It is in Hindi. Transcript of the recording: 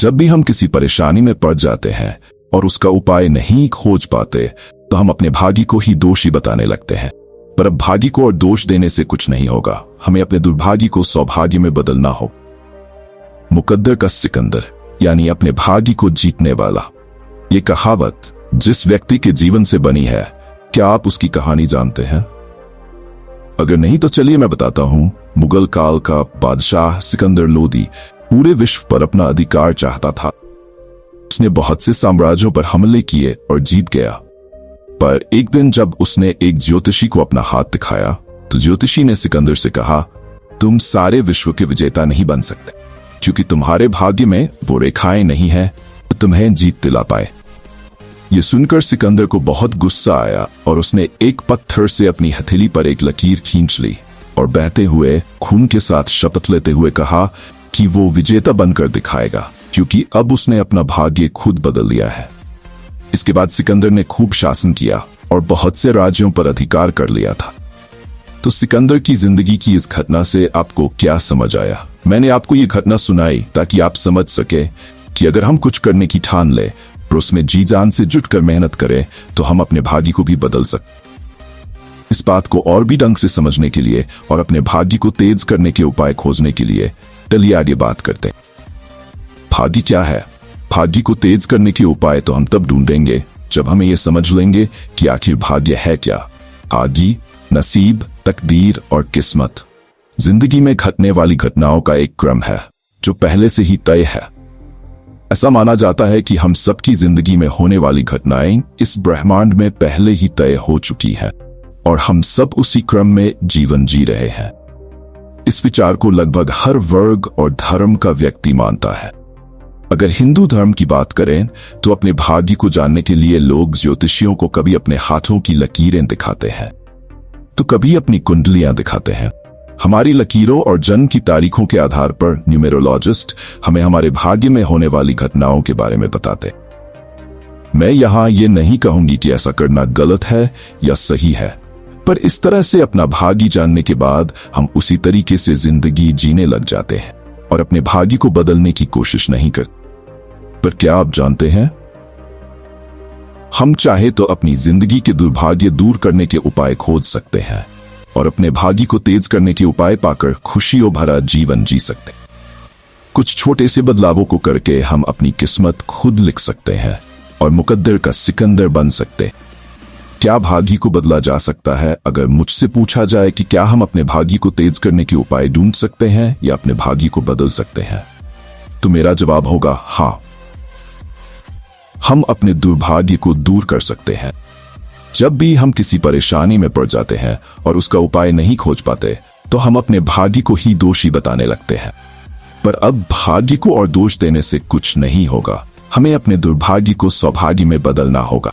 जब भी हम किसी परेशानी में पड़ जाते हैं और उसका उपाय नहीं खोज पाते तो हम अपने भाग्य को ही दोषी बताने लगते हैं। पर अब भाग्य को और दोष देने से कुछ नहीं होगा, हमें अपने दुर्भाग्य को सौभाग्य में बदलना हो। मुकद्दर का सिकंदर यानी अपने भाग्य को जीतने वाला। ये कहावत जिस व्यक्ति के जीवन से बनी है, क्या आप उसकी कहानी जानते हैं? अगर नहीं तो चलिए मैं बताता हूं। मुगल काल का बादशाह सिकंदर लोदी पूरे विश्व पर अपना अधिकार चाहता था। उसने बहुत से साम्राज्यों पर हमले किए और जीत गया। पर एक दिन जब उसने एक ज्योतिषी को अपना हाथ दिखाया तो ज्योतिषी ने सिकंदर से कहा, तुम सारे विश्व के विजेता नहीं बन सकते, क्योंकि तुम्हारे भाग्य में वो रेखाएं नहीं है तो तुम्हें जीत दिला पाए। ये सुनकर सिकंदर को बहुत गुस्सा आया और उसने एक पत्थर से अपनी हथेली पर एक लकीर खींच ली और बहते हुए खून के साथ शपथ लेते हुए कहा कि वो विजेता बनकर दिखाएगा, क्योंकि अब उसने अपना भाग्य खुद बदल लिया है। इसके बाद सिकंदर ने खूब शासन किया और बहुत से राज्यों पर अधिकार कर लिया था। तो सिकंदर की जिंदगी की इस घटना से आपको क्या समझ आया? मैंने आपको ये घटना सुनाई ताकि आप समझ सके कि अगर हम कुछ करने की ठान ले और उसमें जी जान से जुटकर मेहनत करें तो हम अपने भाग्य को भी बदल सकते। इस बात को और भी ढंग से समझने के लिए और अपने भाग्य को तेज करने के उपाय खोजने के लिए चलिए आगे बात करते हैं। भाग्य क्या है? भाग्य को तेज करने के उपाय तो हम तब ढूंढेंगे जब हमें यह समझ लेंगे कि आखिर भाग्य है क्या। भाग्य, नसीब, तकदीर और किस्मत जिंदगी में घटने वाली घटनाओं का एक क्रम है जो पहले से ही तय है। ऐसा माना जाता है कि हम सबकी जिंदगी में होने वाली घटनाएं इस ब्रह्मांड में पहले ही तय हो चुकी है और हम सब उसी क्रम में जीवन जी रहे हैं। इस विचार को लगभग हर वर्ग और धर्म का व्यक्ति मानता है। अगर हिंदू धर्म की बात करें तो अपने भाग्य को जानने के लिए लोग ज्योतिषियों को कभी अपने हाथों की लकीरें दिखाते हैं तो कभी अपनी कुंडलियां दिखाते हैं। हमारी लकीरों और जन्म की तारीखों के आधार पर न्यूमेरोलॉजिस्ट हमें हमारे भाग्य में होने वाली घटनाओं के बारे में बताते। मैं यहां ये नहीं कहूंगी कि ऐसा करना गलत है या सही है, पर इस तरह से अपना भाग्य जानने के बाद हम उसी तरीके से जिंदगी जीने लग जाते हैं और अपने भाग्य को बदलने की कोशिश नहीं करते। पर क्या आप जानते हैं, हम चाहे तो अपनी जिंदगी के दुर्भाग्य दूर करने के उपाय खोज सकते हैं और अपने भाग्य को तेज करने के उपाय पाकर खुशियों भरा जीवन जी सकते। कुछ छोटे से बदलावों को करके हम अपनी किस्मत खुद लिख सकते हैं और मुकद्दर का सिकंदर बन सकते। क्या भाग्य को बदला जा सकता है? अगर मुझसे पूछा जाए कि क्या हम अपने भाग्य को तेज करने के उपाय ढूंढ सकते हैं या अपने भाग्य को बदल सकते हैं, तो मेरा जवाब होगा हाँ। हम अपने दुर्भाग्य को दूर कर सकते हैं। जब भी हम किसी परेशानी में पड़ जाते हैं और उसका उपाय नहीं खोज पाते तो हम अपने भाग्य को ही दोषी बताने लगते हैं। पर अब भाग्य को और दोष देने से कुछ नहीं होगा, हमें अपने दुर्भाग्य को सौभाग्य में बदलना होगा।